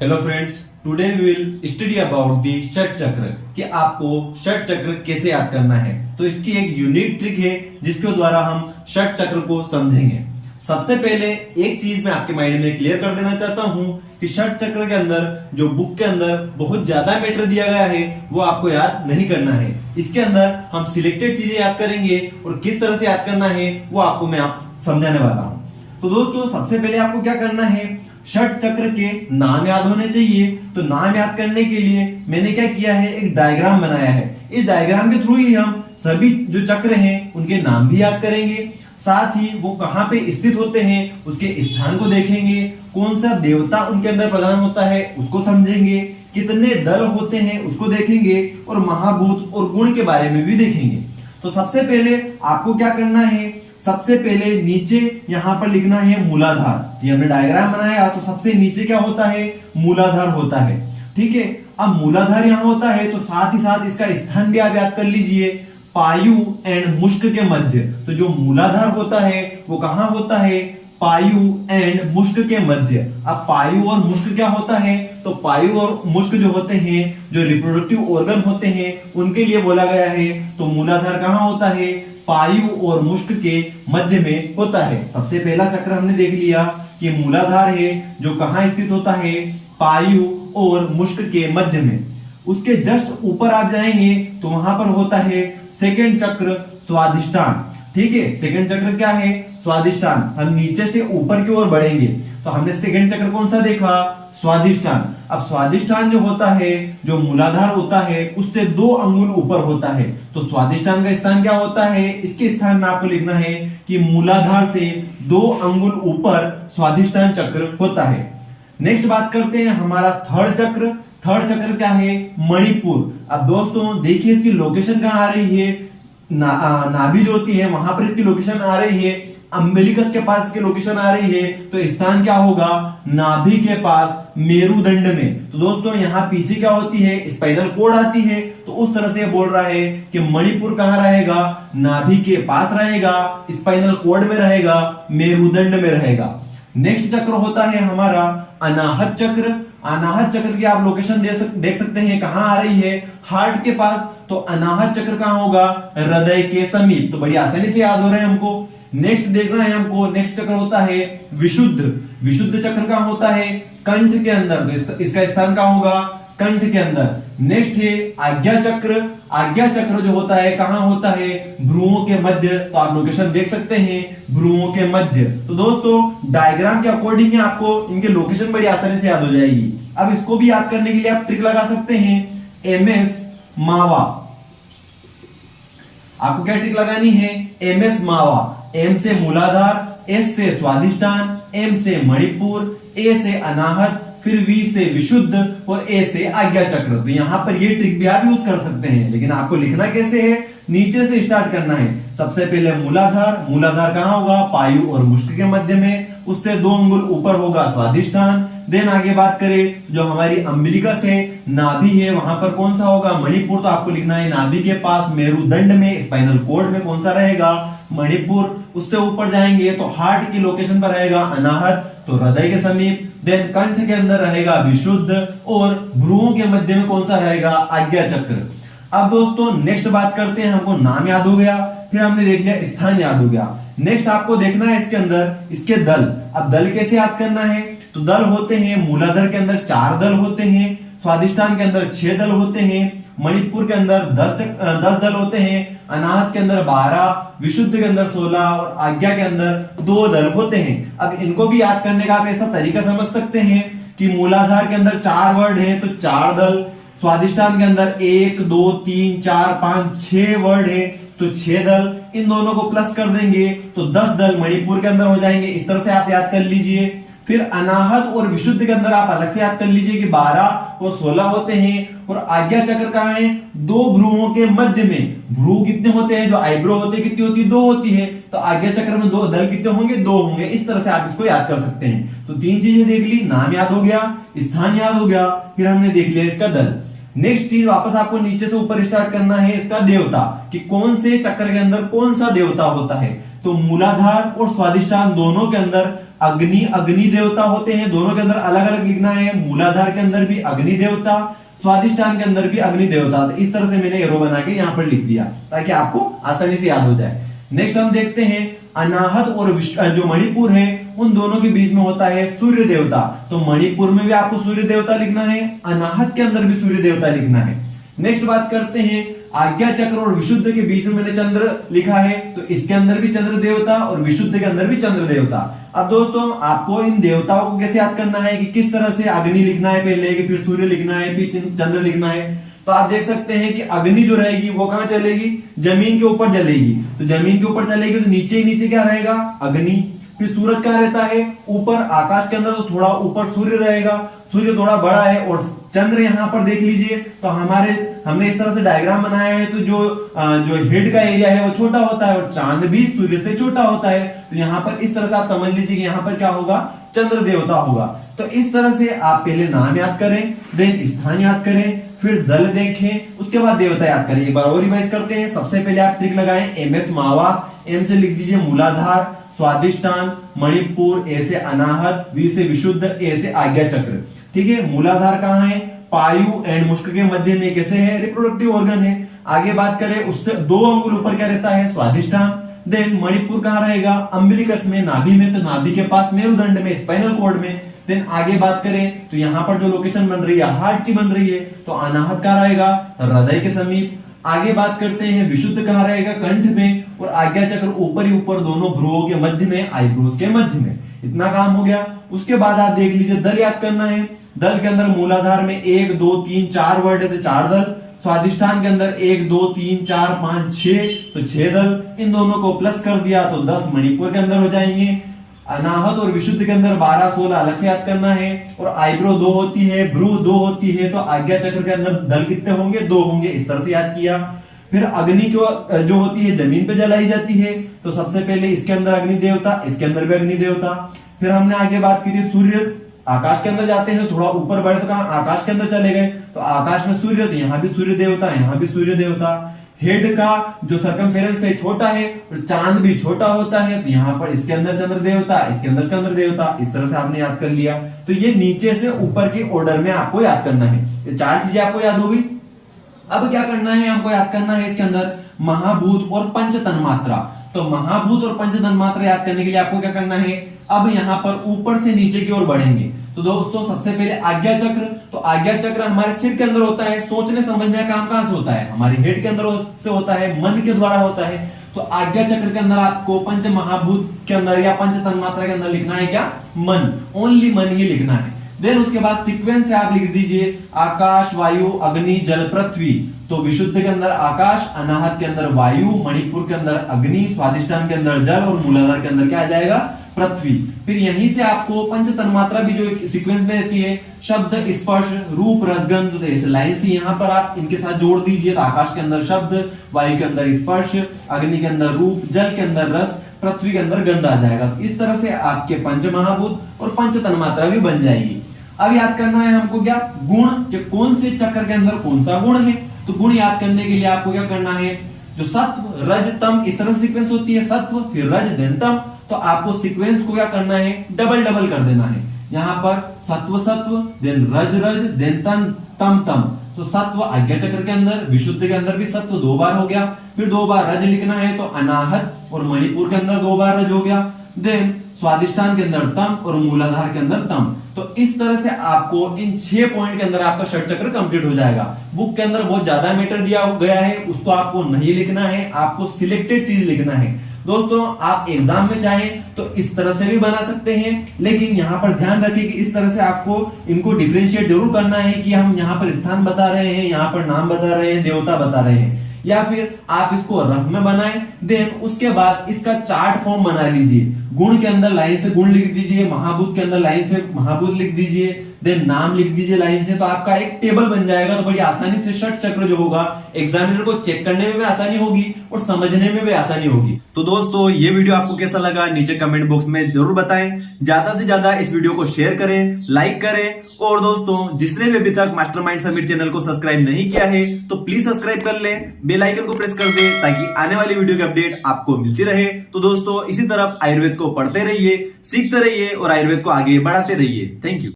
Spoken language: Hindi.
Hello friends, today we will study about the Shat Chakra कि आपको षट चक्र कैसे याद करना है। तो इसकी एक यूनिक ट्रिक है जिसके द्वारा हम षट चक्र को समझेंगे। सबसे पहले एक चीज मैं आपके माइंड में क्लियर कर देना चाहता हूं कि षट चक्र के अंदर जो बुक के अंदर बहुत ज्यादा मैटर दिया गया है वो आपको याद नहीं करना है। इसके अंदर हम सिलेक्टेड चीजें याद करेंगे और किस तरह से याद करना है वो आपको मैं समझाने वाला हूं। तो दोस्तों सबसे पहले आपको क्या करना है, षट चक्र के नाम याद होने चाहिए। तो नाम याद करने के लिए मैंने क्या किया है, एक डायग्राम बनाया है। इस डायग्राम के थ्रू ही हम सभी जो चक्र हैं उनके नाम भी याद करेंगे, साथ ही वो कहां पे स्थित होते हैं उसके स्थान को देखेंगे, कौन सा देवता उनके अंदर प्रधान होता है उसको समझेंगे, कितने दल होते हैं उसको देखेंगे और महाभूत और गुण के बारे में भी देखेंगे। तो सबसे पहले आपको क्या करना है, सबसे पहले नीचे यहां पर लिखना है मूलाधार। ये हमने डायग्राम बनाया तो सबसे नीचे क्या होता है, मूलाधार होता है। ठीक है, अब मूलाधार यहां होता है तो साथ ही साथ इसका स्थान भी आप याद कर लीजिए, पायु एंड मुष्क के मध्य। तो जो मूलाधार होता है वो कहां होता है, पायु एंड मुष्क के मध्य। अब पायु और मुष्क क्या होता है, तो पायु और मुष्क जो होते हैं, जो रिप्रोडक्टिव ऑर्गन होते हैं उनके लिए बोला गया है। तो मूलाधार कहां होता है, पायु और मुष्क के मध्य में होता है। सबसे पहला चक्र हमने देख लिया कि मूलाधार है जो कहां स्थित होता है, पायु और मुष्क के मध्य में। उसके जस्ट ऊपर आप जाएंगे तो वहां पर होता है सेकंड चक्र, स्वादिष्टान। ठीक है, सेकंड चक्र क्या है, स्वादिष्टान। हम नीचे से ऊपर की ओर बढ़ेंगे तो हमने सेकंड चक्र कौन सा देखा, स्वादिष्टान। अब स्वादिष्टान जो होता है, जो मूलाधार होता है उससे 2 अंगुल ऊपर होता है। तो स्वादिष्टान का स्थान क्या होता है, इसके स्थान में आपको लिखना है कि मूलाधार से 2 अंगुल ऊपर स्वादिष्टान चक्र होता है। नेक्स्ट बात करते हैं हमारा थर्ड चक्र। थर्ड चक्र क्या है, मणिपुर। अब दोस्तों देखिए इसकी लोकेशन कहां आ रही है, नाभि जो होती है वहां पर इसकी लोकेशन आ रही है, अम्बिलिकस के पास की लोकेशन आ रही है। तो स्थान क्या होगा, नाभि के पास मेरुदंड में। तो दोस्तों यहाँ पीछे क्या होती है, स्पाइनल कोड आती है। तो उस तरह से बोल रहा है कि मणिपुर कहां रहेगा, नाभि के पास रहेगा, स्पाइनल कोड में रहेगा, मेरुदंड में रहेगा। नेक्स्ट चक्र होता है हमारा अनाहत चक्र। अनाहत चक्र की आप लोकेशन देख सकते हैं कहां आ रही है, हार्ट के पास। तो अनाहत चक्र कहां होगा, हृदय के समीप। तो बड़ी आसानी से याद हो रहे हैं हमको। नेक्स्ट देखना है हमको, नेक्स्ट चक्र होता है विशुद्ध। विशुद्ध चक्र कहां होता है, कंठ के अंदर। तो इसका स्थान कहां होगा, कंठ के अंदर। नेक्स्ट है आज्ञा चक्र। आज्ञा चक्र जो होता है कहां होता है, भ्रुओं के मध्य। तो आप लोकेशन देख सकते हैं, भ्रुओं के मध्य। तो दोस्तों डायग्राम के अकॉर्डिंग आपको इनके लोकेशन बड़ी आसानी से याद हो जाएगी। अब इसको भी याद करने के लिए आप ट्रिक लगा सकते हैं, एमएस मावा। आपको क्या ट्रिक लगानी है, एमएस मावा। एम से मूलाधार, एस से स्वादिष्टान, एम से मणिपुर, ए से अनाहत, फिर वी से विशुद्ध और ए से आज्ञा चक्र। तो यहां पर ये ट्रिक भी आप यूज कर सकते हैं, लेकिन आपको लिखना कैसे है, नीचे से स्टार्ट करना है। सबसे पहले मूलाधार। मूलाधार कहां होगा, पायु और मुष्क के मध्य में। उससे 2 अंगुल ऊपर होगा स्वादिष्टान। देन आगे बात करें जो हमारी अम्बिलिकस है, नाभि है, वहां पर कौन सा होगा, मणिपुर। तो आपको लिखना है नाभि के पास, मेरुदंड में, स्पाइनल कोड में कौन सा रहेगा, मणिपुर। उससे ऊपर जाएंगे तो हार्ट की लोकेशन पर रहेगा अनाहत, तो हृदय के समीप। देन कंठ के अंदर रहेगा विशुद्ध और भ्रुओं के मध्य में कौन सा रहेगा, आज्ञा चक्र। अब दोस्तों नेक्स्ट बात करते हैं, हमको नाम याद हो गया, फिर हमने देख लिया स्थान याद हो गया। नेक्स्ट आपको देखना है इसके अंदर इसके दल। अब दल कैसे याद करना है, तो दल होते हैं मूलाधार के अंदर 4 दल होते हैं, स्वादिष्टान के अंदर 6 दल होते हैं, मणिपुर के अंदर 10 दल होते हैं, अनाहत के अंदर 12, विशुद्ध के अंदर 16 और आज्ञा के अंदर 2 दल होते हैं। अब इनको भी याद करने का आप ऐसा तरीका समझ सकते हैं कि मूलाधार के अंदर 4 वर्ड है तो 4 दल, स्वादिष्टान के अंदर 1 2 3 4 5 6 वर्ड है तो 6 दल। इन दोनों को प्लस कर देंगे तो 10 दल मणिपुर के अंदर हो जाएंगे। इस तरह से आप याद कर लीजिए। फिर अनाहत और विशुद्ध के अंदर आप अलग से याद कर लीजिए कि 12 और 16 होते हैं। और आज्ञा चक्र कहां है, 2 भ्रुओं के मध्य में। भ्रू कितने होते हैं, जो आईब्रो होते हैं कितनी होती है, 2 होती है। तो आज्ञा चक्र में 2 दल कितने होंगे, 2 होंगे। इस तरह से आप इसको याद कर सकते हैं। तो 3 चीजें देख ली, नाम याद हो गया, स्थान याद हो गया, फिर हमने देख लिया इसका दल। नेक्स्ट चीज वापस आपको नीचे से ऊपर स्टार्ट करना है इसका देवता, कि कौन से चक्र के अंदर कौन सा देवता होता है। तो मूलाधार और स्वादिष्टान दोनों के अंदर अग्नि देवता होते हैं। दोनों के अंदर अलग अलग लिखना है। मूलाधार के अंदर भी अग्नि देवता, स्वादिष्टान के अंदर भी अग्नि देवता। तो इस तरह से मैंने एरो बना के यहाँ पर लिख दिया ताकि आपको आसानी से याद हो जाए। नेक्स्ट हम देखते हैं अनाहत और जो मणिपुर है उन दोनों के बीच में होता है सूर्य देवता। तो मणिपुर में भी आपको सूर्य देवता लिखना है, अनाहत के अंदर भी सूर्य देवता लिखना है। नेक्स्ट बात करते हैं आज्ञा चक्र और विशुद्ध के बीच में मैंने चंद्र लिखा है, तो इसके अंदर भी चंद्र देवता और विशुद्ध के अंदर भी चंद्र देवता। अब दोस्तों आपको इन देवताओं को कैसे याद करना है कि किस तरह से अग्नि लिखना है पहले, कि फिर सूर्य लिखना है, फिर चंद्र लिखना है। तो आप देख सकते हैं कि अग्नि जो रहेगी वो कहां चलेगी, जमीन के ऊपर जलेगी। तो जमीन के ऊपर चलेगी तो नीचे ही नीचे क्या रहेगा, अग्नि। फिर सूरज कहां रहता है, ऊपर आकाश के अंदर, तो थोड़ा ऊपर सूर्य रहेगा। सूर्य थोड़ा बड़ा है और चंद्र यहाँ पर देख लीजिए, तो हमने इस तरह से डायग्राम बनाया है। तो जो हेड का एरिया है वो छोटा होता है और चांद भी सूर्य से छोटा होता है। तो यहाँ पर इस तरह से आप समझ लीजिए कि यहाँ पर क्या होगा, चंद्र देवता होगा। तो इस तरह से आप पहले नाम याद करें, देन स्थान याद करें, फिर दल देखें, उसके बाद देवता याद करें। एक बार और रिवाइज करते हैं। सबसे पहले आप ट्रिक लगाएं, एमएस मावा, एम से लिख दीजिए मूलाधार, स्वादिष्टान, मणिपुर, ए से अनाहत, वी से विशुद्ध, ए से आज्ञा चक्र। ठीक है, मूलाधार कहाँ है, पायु एंड मुष्क के मध्य में, कैसे है, रिप्रोडक्टिव ऑर्गन है। आगे बात करें उससे 2 अंगुल ऊपर क्या रहता है, स्वादिष्टान। देन मणिपुर कहाँ रहेगा, अम्बिलिकस में, नाभि में, तो नाभि के पास मेरुदंड में, स्पाइनल कॉर्ड में। देन आगे बात करें तो यहाँ पर जो लोकेशन बन रही है हार्ट की बन रही है, तो अनाहत कहाँ रहेगा, हृदय के समीप। आगे बात करते हैं विशुद्ध कहाँ रहेगा, कंठ में, और आज्ञा चक्र ऊपर ही ऊपर दोनों भ्रुओं के मध्य में, आईब्रोज के मध्य में। इतना काम हो गया। उसके बाद आप देख लीजिए दल याद करना है। दल के अंदर मूलाधार में 1 2 3 4 वर्ड है तो 4 दल। स्वादिष्टान के अंदर 1 2 3 4 5 6, तो 6 दल। इन दोनों को प्लस कर दिया तो 10 मणिपुर के अंदर हो जाएंगे। अनाहत और विशुद्ध के अंदर 12 16 अलग से याद करना है। और आईब्रो 2 होती है, भ्रू 2 होती है, तो आज्ञा चक्र के अंदर दल कितने होंगे, 2 होंगे। इस तरह से याद किया। फिर अग्नि जो होती है जमीन पे जलाई जाती है, तो सबसे पहले इसके अंदर अग्नि देवता, इसके अंदर भी अग्नि देवता। फिर हमने आगे बात की थी सूर्य आकाश के अंदर जाते हैं, थोड़ा ऊपर बढ़े तो कहां, आकाश के अंदर चले गए, तो आकाश में सूर्य, तो यहाँ भी सूर्य देवता, यहाँ भी सूर्य देवता। हेड का जो सर्कमफेरेंस है छोटा है और चांद भी छोटा होता है, तो यहाँ पर इसके अंदर चंद्र देवता, इसके अंदर चंद्र देवता। इस तरह से आपने याद कर लिया। तो ये नीचे से ऊपर के ऑर्डर में आपको याद करना है। ये 4 चीजें आपको याद होगी। अब क्या करना है, हमको याद करना है इसके अंदर महाभूत और पंच तन्मात्रा। तो महाभूत और पंच तन्मात्रा याद करने के लिए आपको क्या करना है, अब यहाँ पर ऊपर से नीचे की ओर बढ़ेंगे। तो दोस्तों सबसे पहले आज्ञा चक्र। तो आज्ञा चक्र हमारे सिर के अंदर होता है। सोचने समझने का काम कहां से होता है, हमारे हेड के अंदर से होता है, मन के द्वारा होता है। तो आज्ञा चक्र के अंदर आपको पंच महाभूत के अंदर या पंच तन्मात्रा के अंदर लिखना है क्या, मन, ओनली मन ही लिखना है। देन उसके बाद सीक्वेंस से आप लिख दीजिए आकाश, वायु, अग्नि, जल, पृथ्वी। तो विशुद्ध के अंदर आकाश, अनाहत के अंदर वायु, मणिपुर के अंदर अग्नि, स्वादिष्टान के अंदर जल और मूलाधार के अंदर क्या आ जाएगा, पृथ्वी। फिर यहीं से आपको पंच तन्मात्रा भी जो सीक्वेंस में रहती है, शब्द, स्पर्श, रूप, रसगंध, तो इस लाइन से यहाँ पर आप इनके साथ जोड़ दीजिए। तो आकाश के अंदर शब्द, वायु के अंदर स्पर्श, अग्नि के अंदर रूप, जल के अंदर रस, पृथ्वी के अंदर गंध आ जाएगा। तो इस तरह से आपके पंच महाभूत और पंच तन्मात्रा भी बन जाएगी। अब याद करना है हमको क्या, गुण, कि कौन से चक्र के अंदर कौन सा गुण है। तो गुण याद करने के लिए आपको क्या करना है, जो सत्व, रज, तम, इस तरह सीक्वेंस होती है, सत्व फिर रज देन तम। तो आपको सीक्वेंस को क्या करना है, डबल डबल कर देना है। यहाँ पर सत्व सत्व, देन रज रज, देन तम तम। तो सत्व आज्ञा चक्र के अंदर, विशुद्ध के अंदर भी सत्व 2 बार हो गया। फिर 2 बार रज लिखना है, तो अनाहत और मणिपुर के अंदर 2 बार रज हो गया। देन स्वादिष्टान के अंदर तम और मूलाधार के अंदर तम। तो इस तरह से आपको इन 6 पॉइंट के अंदर आपका षट चक्र कंप्लीट हो जाएगा। बुक के अंदर बहुत ज्यादा मैटर दिया गया है, उसको आपको नहीं लिखना है, आपको सिलेक्टेड चीज लिखना है। दोस्तों आप एग्जाम में चाहें तो इस तरह से भी बना सकते हैं, लेकिन यहाँ पर ध्यान रखें कि इस तरह से आपको इनको डिफरेंशिएट जरूर करना है कि हम यहाँ पर स्थान बता रहे हैं, यहाँ पर नाम बता रहे हैं, देवता बता रहे हैं, या फिर आप इसको रफ में बनाएं। देन उसके बाद इसका चार्ट फॉर्म बना लीजिए। गुण के अंदर लाइन से गुण लिख दीजिए, महाभूत के अंदर लाइन से महाभूत लिख दीजिए, देन नाम लिख दीजिए लाइन से। तो आपका एक टेबल बन जाएगा। तो बड़ी आसानी से षट चक्र जो होगा एग्जामिनर को चेक करने में भी आसानी होगी और समझने में भी आसानी होगी। तो दोस्तों ये वीडियो आपको कैसा लगा नीचे कमेंट बॉक्स में जरूर बताएं। ज्यादा से ज्यादा इस वीडियो को शेयर करें, लाइक करें, और दोस्तों जिसने भी अभी तक मास्टरमाइंड समीर चैनल को सब्सक्राइब नहीं किया है तो प्लीज सब्सक्राइब कर लें। बेल आइकन को प्रेस कर दे ताकि आने वाली वीडियो की अपडेट आपको मिलती रहे। तो दोस्तों इसी तरह आयुर्वेद को पढ़ते रहिए, सीखते रहिए और आयुर्वेद को आगे बढ़ाते रहिए। Thank you.